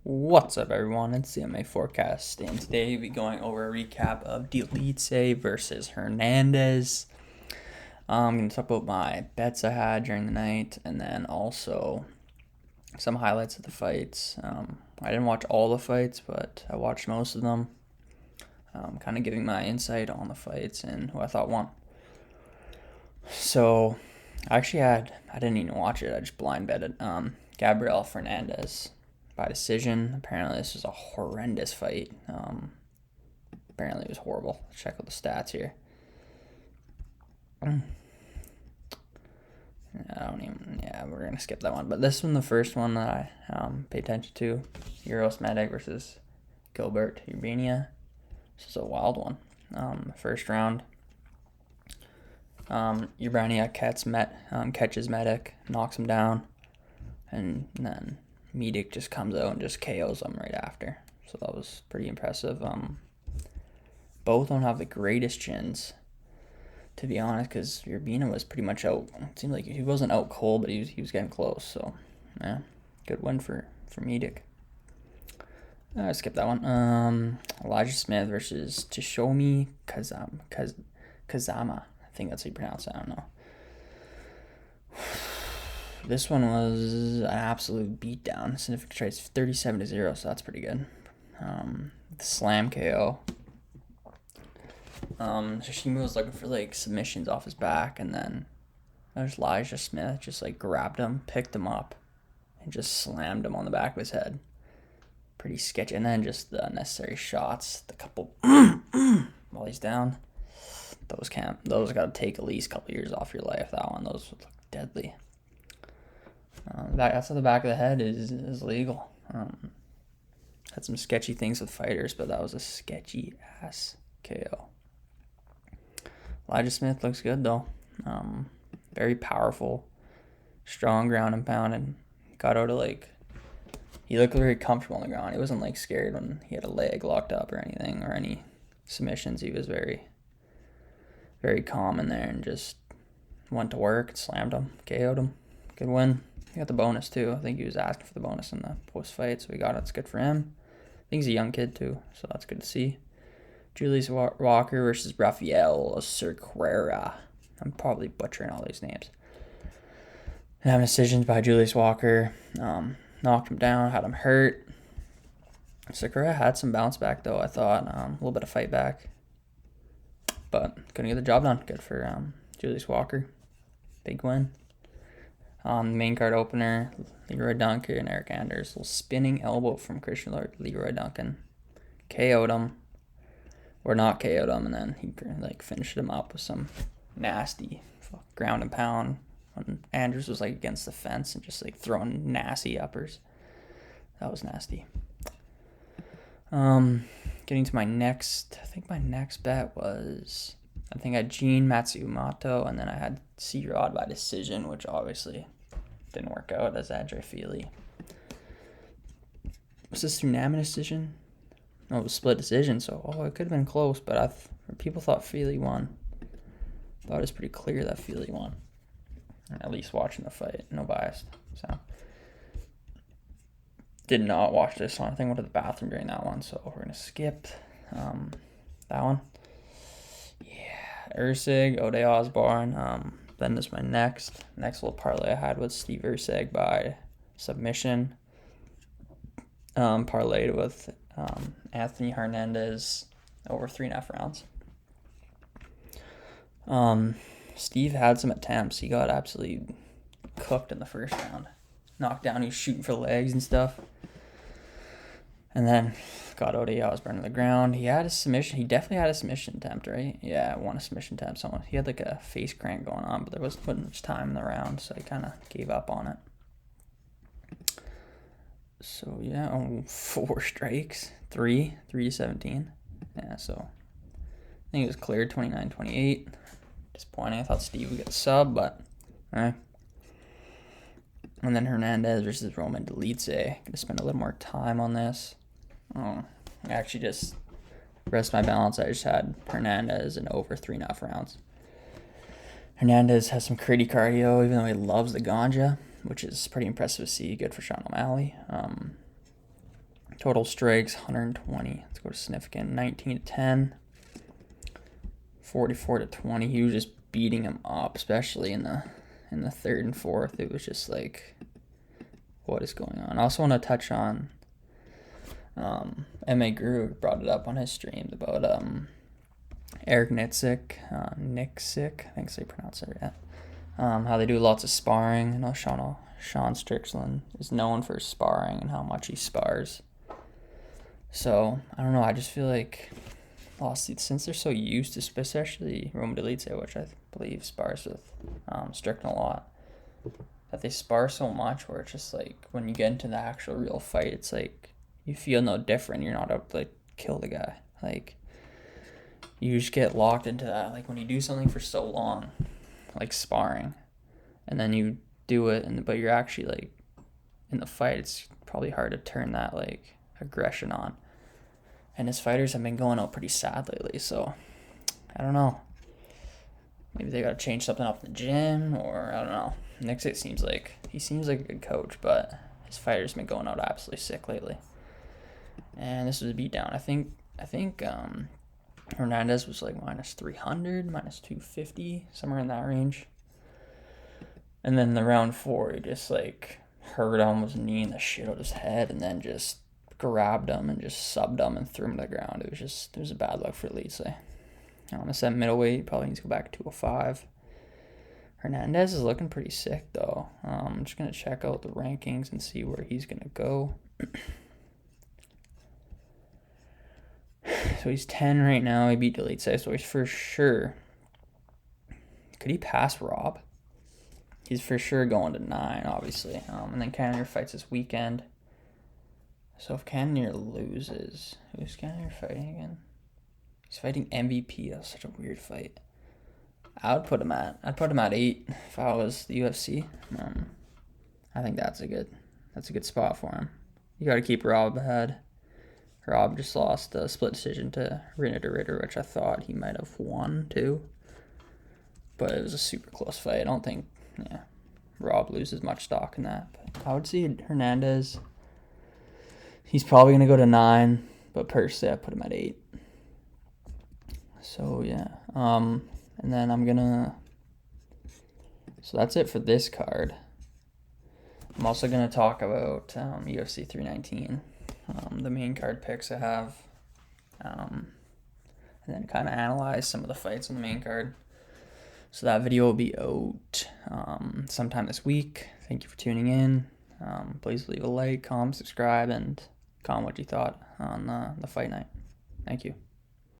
What's up, everyone? It's the MMA Forecast, and today we'll be going over a recap of Dolidze versus Hernandez. I'm going to talk about my bets I had during the night, and then also some highlights of the fights. I didn't watch all the fights, but I watched most of them. Kind of giving my insight on the fights and who I thought won. So, I didn't even watch it. I just blind betted Gabriel Fernandez by decision. Apparently, this was a horrendous fight. Apparently, it was horrible. Let's check out the stats here. We're going to skip that one. But this one, the first one that I paid attention to, Euros Medic versus Gilbert Urbania. This is a wild one. First round, Urbania catches Medic, knocks him down, and then Medic just comes out and just KOs him right after. So that was pretty impressive. Both don't have the greatest chins, to be honest, because Urbina was pretty much out. It seemed like he wasn't out cold, but he was getting close. So, yeah, good win for Medic. I skipped that one. Elijah Smith versus Tashomi Kazama. I think that's how you pronounce it. I don't know. This one was an absolute beatdown. Significant traits 37-0, so that's pretty good. The slam KO. Shishima was looking for like submissions off his back, and then there's Elijah Smith just like grabbed him, picked him up, and just slammed him on the back of his head. Pretty sketchy. And then just the unnecessary shots, the couple while he's down. Those got to take at least a couple years off your life. That one, those would look deadly. That's on the back of the head is legal. Had some sketchy things with fighters, but that was a sketchy ass KO. Elijah Smith looks good though. Very powerful, strong ground and pound, and got out of he looked very comfortable on the ground. He wasn't like scared when he had a leg locked up or anything or any submissions. He was very, very calm in there and just went to work, slammed him, KO'd him. Good win. He got the bonus too. I think he was asking for the bonus in the post fight, so he got it. It's good for him. I think he's a young kid too, so that's good to see. Julius Walker versus Rafael Cerqueira. I'm probably butchering all these names. And having decisions by Julius Walker. Knocked him down, had him hurt. Cerqueira had some bounce back though, I thought. A little bit of fight back. But couldn't get the job done. Good for Julius Walker. Big win. The main card opener, Leroy Duncan and Eric Anders. Little spinning elbow from Christian Leroy Duncan. KO'd him. Or not KO'd him, and then he finished him up with some nasty ground and pound. When Anders was against the fence and just throwing nasty uppers. That was nasty. Getting to my next bet was, I had Gene Matsumoto, and then I had C-Rod by decision, which obviously didn't work out as Andre Fili. Was this unanimous decision? No, it was split decision, so it could have been close, but people thought Fili won. Thought it was pretty clear that Fili won. At least watching the fight, no bias. So, did not watch this one. I think I went to the bathroom during that one, so we're gonna skip that one. Yeah, Ursig, Ode Osborne. Then this my next little parlay I had was Steve Ursig by submission. Parlayed with Anthony Hernandez over 3.5 rounds. Steve had some attempts. He got absolutely cooked in the first round. Knocked down. He was shooting for legs and stuff. And then got Ode Osborne on the ground. He had a submission. He definitely had a submission attempt, right? Yeah, one submission attempt. He had a face crank going on, but there wasn't much time in the round, so he kind of gave up on it. So, yeah, 4 strikes. 3 to 17. Yeah, so I think it was cleared 29-28. Disappointing. I thought Steve would get a sub, but And then Hernandez versus Roman Dolidze. Gonna spend a little more time on this. I actually just rest my balance. I just had Hernandez in over 3.5 rounds. Hernandez has some crazy cardio, even though he loves the ganja, which is pretty impressive to see. Good for Sean O'Malley. Total strikes 120. Let's go to significant. 19-10. 44-20. He was just beating him up, especially in the third and fourth. It was just like, what is going on? I also want to touch on M.A. Guru brought it up on his streams about Eric Nitzik, I think so you pronounce it right. How they do lots of sparring. I know Sean Strickland is known for sparring and how much he spars. So, I don't know, I just feel like since they're so used to, especially Dolidze, which I believe spars with Strickland a lot, that they spar so much where it's just like, when you get into the actual real fight, it's like, you feel no different. You're not up to like kill the guy. Like, you just get locked into that. Like, when you do something for so long, like sparring, and then you do it, but you're actually like in the fight, it's probably hard to turn that like aggression on. And his fighters have been going out pretty sad lately, so I don't know. Maybe they got to change something up in the gym, or I don't know. Nick seems like a good coach, but his fighters have been going out absolutely sick lately. And this was a beatdown. I think Hernandez was like -300, -250, somewhere in that range. And then the round 4, he just like hurt him, was kneeing the shit out of his head, and then just grabbed him and just subbed him and threw him to the ground. It was a bad look for Dolidze. I said middleweight, he probably needs to go back to 205. Hernandez is looking pretty sick though. I'm just gonna check out the rankings and see where he's gonna go. So he's 10 right now. He beat Dolidze, so he's for sure. Could he pass Rob? He's for sure going to 9, obviously. And then Cannonier fights this weekend. So if Cannonier loses, who's Cannonier fighting again? He's fighting MVP. That was such a weird fight. I'd put him at 8 if I was the UFC. I think that's a good spot for him. You got to keep Rob ahead. Rob just lost a split decision to Ritter, which I thought he might have won too. But it was a super close fight. I don't think Rob loses much stock in that. But I would see Hernandez. He's probably going to go to 9, but personally I put him at 8. So yeah. And then so that's it for this card. I'm also going to talk about UFC 319. The main card picks I have, and then kind of analyze some of the fights on the main card. So that video will be out sometime this week. Thank you for tuning in. Please leave a like, comment, subscribe, and comment what you thought on the fight night. Thank you.